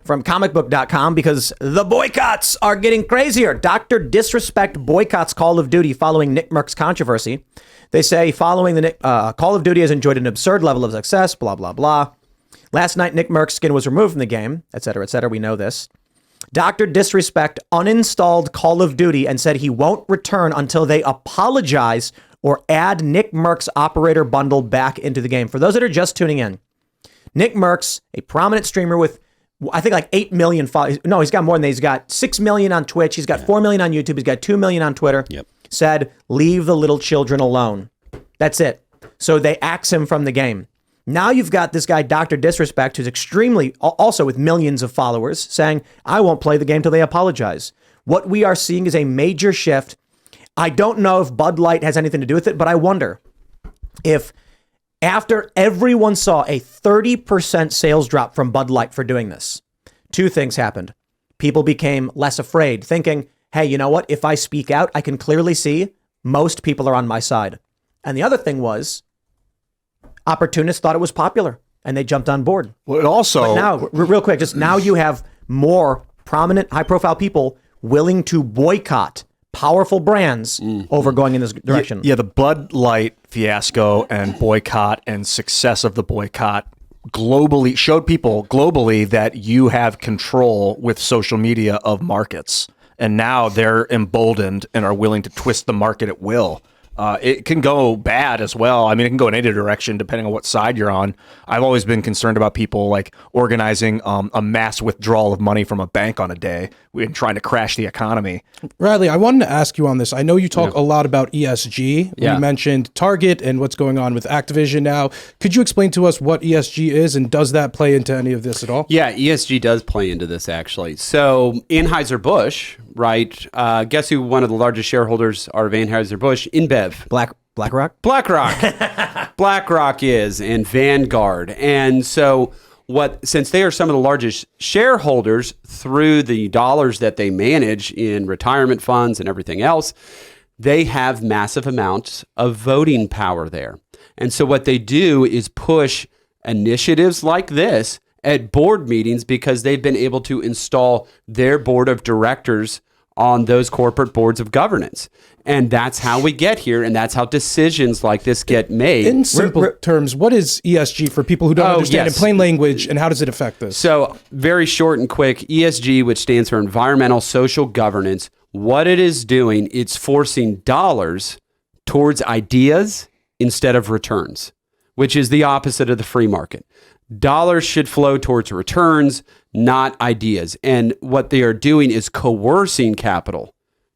from comicbook.com because the boycotts are getting crazier. Dr. Disrespect boycotts Call of Duty following NICKMERCS controversy. They say following the Call of Duty has enjoyed an absurd level of success, blah, blah, blah. Last night, NICKMERCS skin was removed from the game, et cetera, et cetera. We know this. Dr. Disrespect uninstalled Call of Duty and said he won't return until they apologize or add NICKMERCS operator bundle back into the game. For those that are just tuning in, NICKMERCS, a prominent streamer with, I think, like 8 million followers. No, he's got more than that. He's got 6 million on Twitch. He's got 4 million on YouTube. He's got 2 million on Twitter. Yep. Said, leave the little children alone. That's it. So they axe him from the game. Now you've got this guy, Dr. Disrespect, who's extremely, also with millions of followers, saying, I won't play the game till they apologize. What we are seeing is a major shift. I don't know if Bud Light has anything to do with it, but I wonder if after everyone saw a 30% sales drop from Bud Light for doing this, two things happened. People became less afraid, thinking, hey, you know what? If I speak out, I can clearly see most people are on my side. And the other thing was, opportunists thought it was popular and they jumped on board. Well, it also... But now, real quick, just now you have more prominent, high-profile people willing to boycott powerful brands over going in this direction. Yeah, the Bud Light fiasco and boycott and success of the boycott globally showed people globally that you have control with social media of markets. And now they're emboldened and are willing to twist the market at will. It can go bad as well. I mean, it can go in any direction depending on what side you're on. I've always been concerned about people like organizing a mass withdrawal of money from a bank on a day and trying to crash the economy. Riley, I wanted to ask you on this. I know you talk a lot about ESG. Yeah. You mentioned Target and what's going on with Activision now. Could you explain to us what ESG is and does that play into any of this at all? Yeah, ESG does play into this, actually. So Anheuser-Busch, right? Guess who one of the largest shareholders are of Anheuser-Busch? InBev. BlackRock? BlackRock. BlackRock is, and Vanguard. And so since they are some of the largest shareholders through the dollars that they manage in retirement funds and everything else, they have massive amounts of voting power there. And so what they do is push initiatives like this at board meetings because they've been able to install their board of directors on those corporate boards of governance. And that's how we get here, and that's how decisions like this get made. In simple terms, what is ESG for people who don't understand in plain language, and how does it affect this? So very short and quick, ESG, which stands for Environmental Social Governance, what it is doing, it's forcing dollars towards ideas instead of returns, which is the opposite of the free market. Dollars should flow towards returns, not ideas. And what they are doing is coercing capital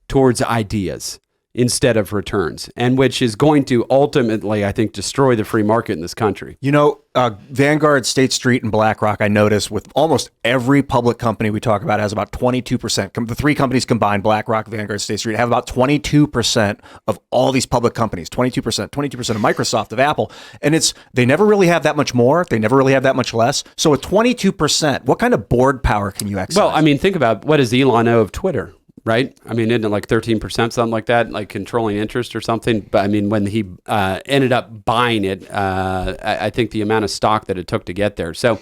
towards ideas instead of returns, and which is going to ultimately, I think, destroy the free market in this country. You know, Vanguard, State Street, and BlackRock, I noticed with almost every public company we talk about has about 22%. The three companies combined, BlackRock, Vanguard, State Street, have about 22% of all these public companies, 22% of Microsoft, of Apple. And they never really have that much more. They never really have that much less. So at 22%, what kind of board power can you exercise? Well, I mean, think about what does Elon know of Twitter? Right? I mean, isn't it like 13%, something like that, like controlling interest or something? But I mean, when he ended up buying it, I think the amount of stock that it took to get there. So,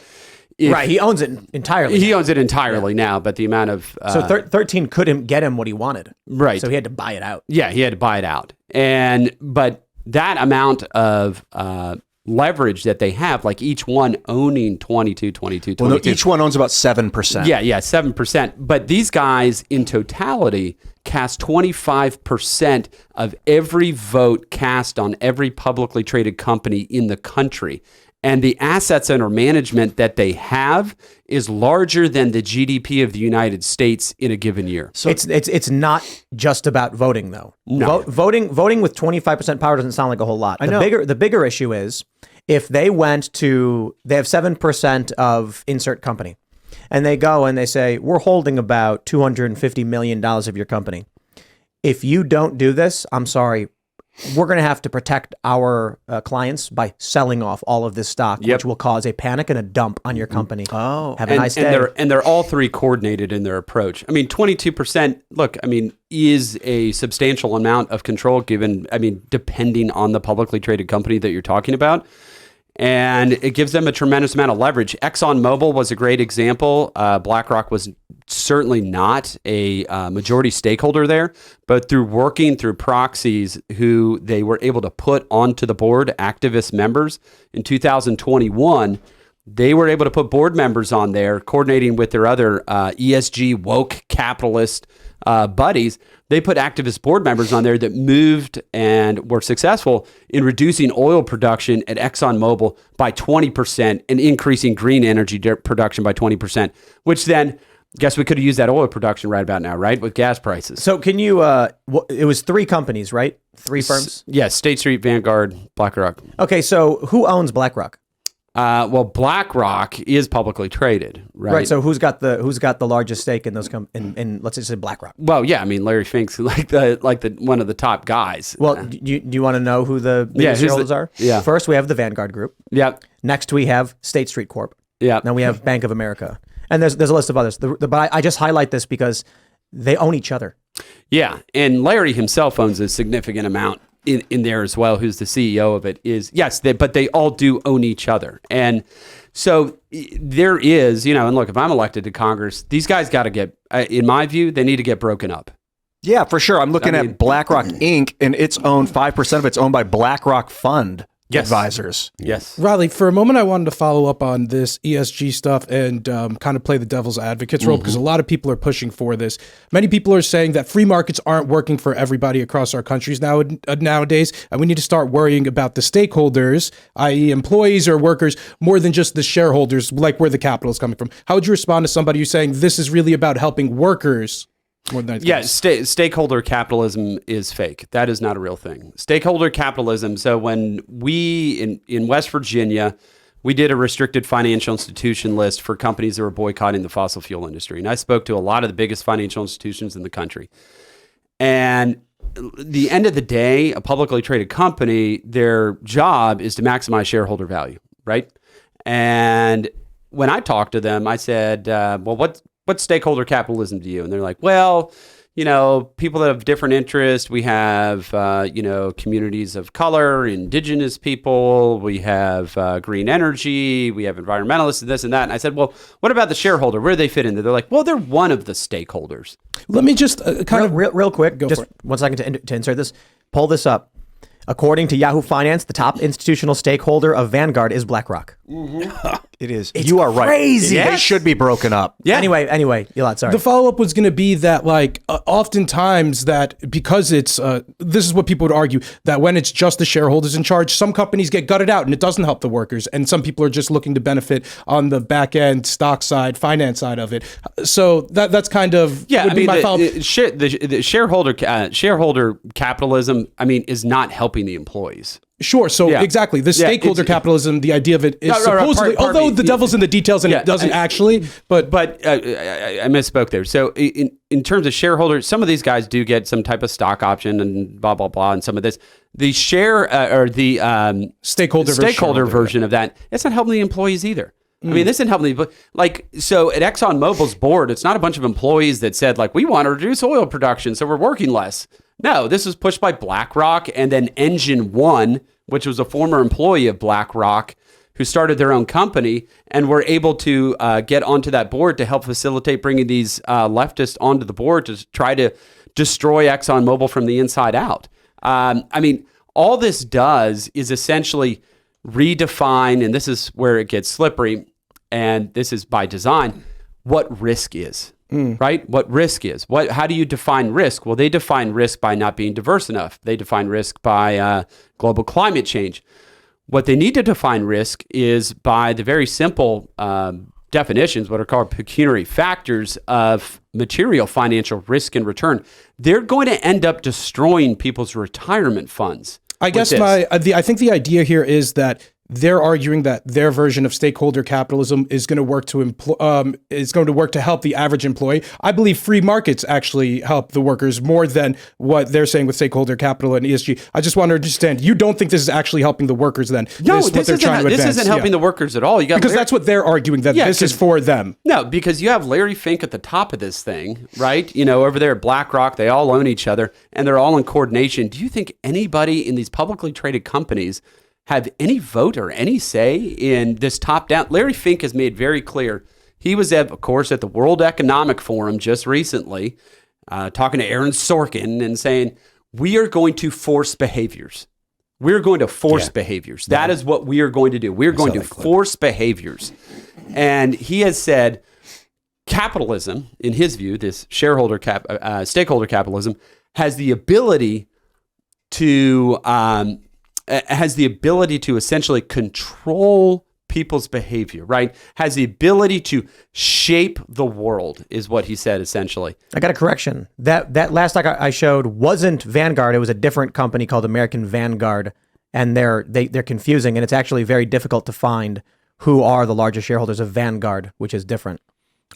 Right, he owns it entirely. He owns it entirely now, but the amount of... so 13 couldn't get him what he wanted. Right. So he had to buy it out. Yeah, he had to buy it out. But that amount of leverage that they have, like each one owning 22. Well, no, each one owns about 7%. Yeah, 7%. But these guys in totality cast 25% of every vote cast on every publicly traded company in the country. And the assets under management that they have is larger than the GDP of the United States in a given year. So it's not just about voting, though. No. Voting with 25% power doesn't sound like a whole lot. The bigger issue is if they have 7% of insert company, and they go and they say, we're holding about $250 million of your company. If you don't do this, I'm sorry, we're going to have to protect our clients by selling off all of this stock, which will cause a panic and a dump on your company. Oh, have a nice day. And they're all three coordinated in their approach. I mean, 22%, look, I mean, is a substantial amount of control given, I mean, depending on the publicly traded company that you're talking about. And it gives them a tremendous amount of leverage. ExxonMobil was a great example. BlackRock was certainly not a majority stakeholder there, but through working through proxies who they were able to put onto the board, activist members, in 2021, they were able to put board members on there, coordinating with their other ESG woke capitalist buddies. They put activist board members on there that moved and were successful in reducing oil production at ExxonMobil by 20% and increasing green energy production by 20%, which then, guess we could have used that oil production right about now, right? With gas prices. So can you, it was 3 companies, right? 3 firms? Yes, State Street, Vanguard, BlackRock. Okay, so who owns BlackRock? Well, BlackRock is publicly traded, right? Right. So who's got the largest stake in those in let's just say BlackRock? Well, yeah, I mean Larry Fink's like the one of the top guys. Well, do you want to know who the biggest shareholders are? Yeah. First, we have the Vanguard Group. Yeah. Next, we have State Street Corp. Yeah. Then we have Bank of America, and there's a list of others. But I just highlight this because they own each other. Yeah, and Larry himself owns a significant amount in there as well, who's the CEO of it, but they all do own each other. And so there is, and look, if I'm elected to Congress, these guys got to get, in my view, they need to get broken up. Yeah, for sure. I'm looking at BlackRock Inc. and it's owned 5% of it's owned by BlackRock Fund advisors. Yes. Riley, for a moment, I wanted to follow up on this ESG stuff and kind of play the devil's advocate's role because a lot of people are pushing for this. Many people are saying that free markets aren't working for everybody across our countries nowadays, and we need to start worrying about the stakeholders, i.e. employees or workers, more than just the shareholders, like where the capital is coming from. How would you respond to somebody who's saying this is really about helping workers? Stakeholder capitalism is fake. That is not a real thing. Stakeholder capitalism. So when we in West Virginia, we did a restricted financial institution list for companies that were boycotting the fossil fuel industry. And I spoke to a lot of the biggest financial institutions in the country. And the end of the day, a publicly traded company, their job is to maximize shareholder value, right? And when I talked to them, I said, well, what stakeholder capitalism to you? And they're like, well, people that have different interests. We have, communities of color, indigenous people. We have green energy. We have environmentalists and this and that. And I said, well, what about the shareholder? Where do they fit in there? They're like, well, they're one of the stakeholders. Let me just real quick, just 1 second to insert this. Pull this up. According to Yahoo Finance, the top institutional stakeholder of Vanguard is BlackRock. It is. You are right. Crazy. They should be broken up. Yeah. Anyway, Elad, sorry. The follow-up was going to be that, oftentimes that because it's, this is what people would argue, that when it's just the shareholders in charge, some companies get gutted out and it doesn't help the workers. And some people are just looking to benefit on the back end, stock side, finance side of it. So that's kind of my follow-up. The shareholder capitalism, is not helping the employees. Sure. So exactly, the stakeholder capitalism, the idea of it is supposedly, although the devil's in the details and it doesn't actually, but I misspoke there. So in terms of shareholders, some of these guys do get some type of stock option and blah blah blah, and some of this, the share or the stakeholder version of that, it's not helping the employees either. This isn't helping the so at ExxonMobil's board, it's not a bunch of employees that said we want to reduce oil production, so we're working less. No, this was pushed by BlackRock and then Engine One, which was a former employee of BlackRock who started their own company and were able to get onto that board to help facilitate bringing these leftists onto the board to try to destroy ExxonMobil from the inside out. All this does is essentially redefine, and this is where it gets slippery, and this is by design, what risk is. Right? What risk is. How do you define risk? Well, they define risk by not being diverse enough. They define risk by global climate change. What they need to define risk is by the very simple definitions, what are called pecuniary factors of material financial risk and return. They're going to end up destroying people's retirement funds. I guess I think the idea here is that they're arguing that their version of stakeholder capitalism is going to work to help the average employee. I believe free markets actually help the workers more than what they're saying with stakeholder capital and ESG. I just want to understand, you don't think this is actually helping the workers then? No, this isn't helping the workers at all. Because that's what they're arguing, that this is for them. No, because you have Larry Fink at the top of this thing, right? Over there at BlackRock, they all own each other and they're all in coordination. Do you think anybody in these publicly traded companies have any vote or any say in this top-down. Larry Fink has made very clear. He was, of course, at the World Economic Forum just recently, talking to Aaron Sorkin and saying, we are going to force behaviors. We're going to force behaviors. That is what we are going to do. We're going to force behaviors. And he has said capitalism, in his view, this stakeholder capitalism, has the ability to essentially control people's behavior, right? Has the ability to shape the world, is what he said essentially. I got a correction. That last stock I showed wasn't Vanguard. It was a different company called American Vanguard, and they're confusing, and it's actually very difficult to find who are the largest shareholders of Vanguard, which is different.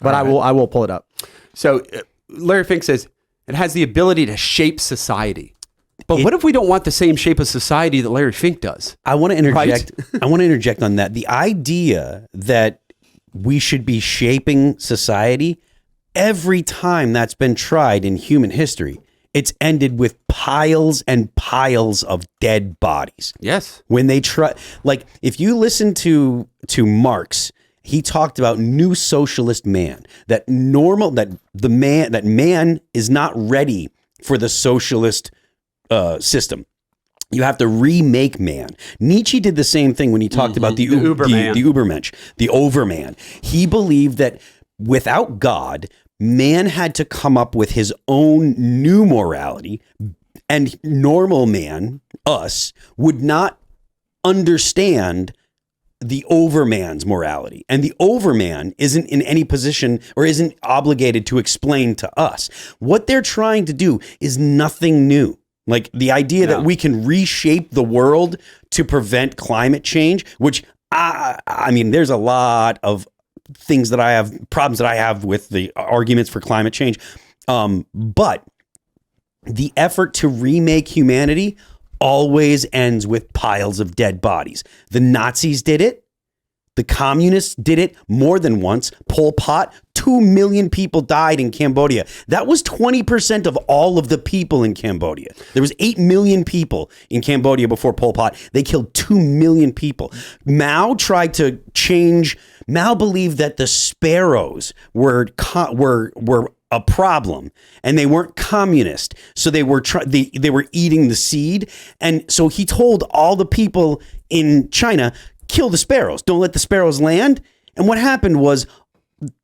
But I will pull it up. So Larry Fink says it has the ability to shape society. But what if we don't want the same shape of society that Larry Fink does? I want to interject. I want to interject on that. The idea that we should be shaping society, every time that's been tried in human history, it's ended with piles and piles of dead bodies. Yes. When they try, like if you listen to Marx, he talked about new socialist man, that man is not ready for the socialist system. You have to remake man. Nietzsche did the same thing when he talked about the Übermensch, the overman. He believed that without God, man had to come up with his own new morality, and normal man, us, would not understand the overman's morality. And the overman isn't in any position or isn't obligated to explain to us. What they're trying to do is nothing new. Like the idea that we can reshape the world to prevent climate change, which I mean, there's a lot of problems that I have with the arguments for climate change. But the effort to remake humanity always ends with piles of dead bodies. The Nazis did it. The communists did it more than once. Pol Pot, 2 million people died in Cambodia. That was 20% of all of the people in Cambodia. There was 8 million people in Cambodia before Pol Pot. They killed 2 million people. Mao tried to change. Mao believed that the sparrows were a problem and they weren't communist. So they were eating the seed. And so he told all the people in China, kill the sparrows. Don't let the sparrows land. And what happened was,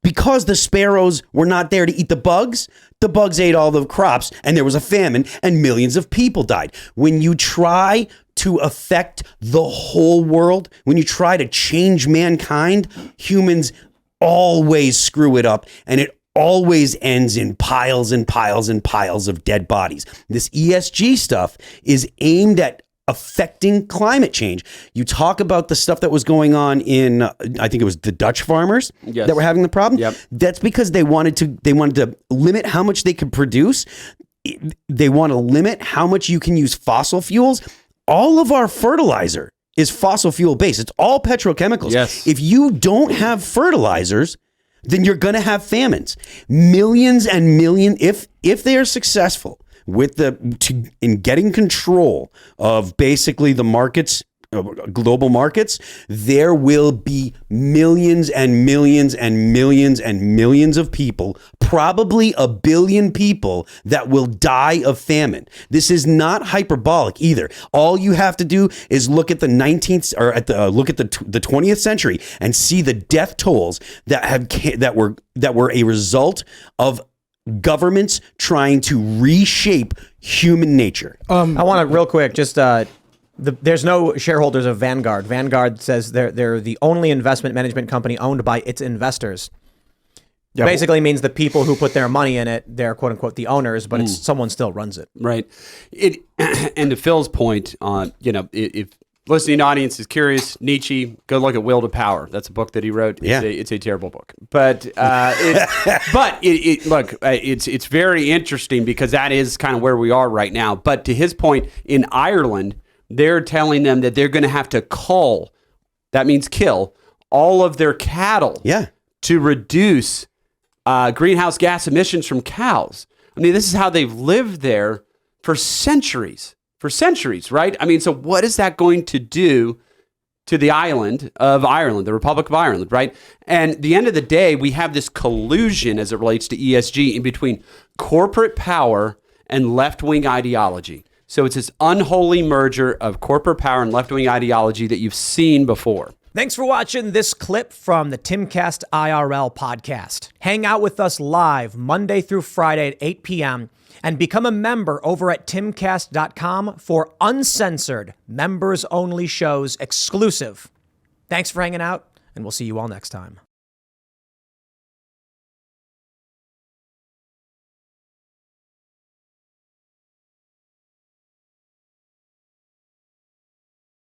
because the sparrows were not there to eat the bugs ate all the crops, and there was a famine, and millions of people died. When you try to affect the whole world, when you try to change mankind, humans always screw it up, and it always ends in piles and piles and piles of dead bodies. This ESG stuff is aimed at affecting climate change. You talk about the stuff that was going on in, I think it was the Dutch farmers that were having the problem. Yep. That's because they wanted to limit how much they could produce. They want to limit how much you can use fossil fuels. All of our fertilizer is fossil fuel based. It's all petrochemicals. Yes. If you don't have fertilizers, then you're going to have famines. Millions and millions, if they are successful in getting control of basically the markets, global markets, there will be millions and millions and millions and millions of people, probably 1 billion people, that will die of famine. This is not hyperbolic either. All you have to do is look at the 20th century and see the death tolls that were a result of governments trying to reshape human nature. I want to real quick, just there's no shareholders of Vanguard. Vanguard says they're the only investment management company owned by its investors. Yeah, basically means the people who put their money in it, they're quote unquote the owners, but it's someone still runs it. Right. And to Phil's point on, if listening audience is curious, Nietzsche, go look at Will to Power. That's a book that he wrote. It's a terrible book, but it's very interesting because that is kind of where we are right now. But to his point, in Ireland, they're telling them that they're going to have to cull, that means kill, all of their cattle to reduce greenhouse gas emissions from cows. I mean, this is how they've lived there for centuries. for centuries, right? I mean, so what is that going to do to the island of Ireland, the Republic of Ireland, right? And at the end of the day, we have this collusion as it relates to ESG in between corporate power and left-wing ideology. So it's this unholy merger of corporate power and left-wing ideology that you've seen before. Thanks for watching this clip from the Timcast IRL podcast. Hang out with us live Monday through Friday at 8 p.m. and become a member over at timcast.com for uncensored, members-only shows exclusive. Thanks for hanging out, and we'll see you all next time.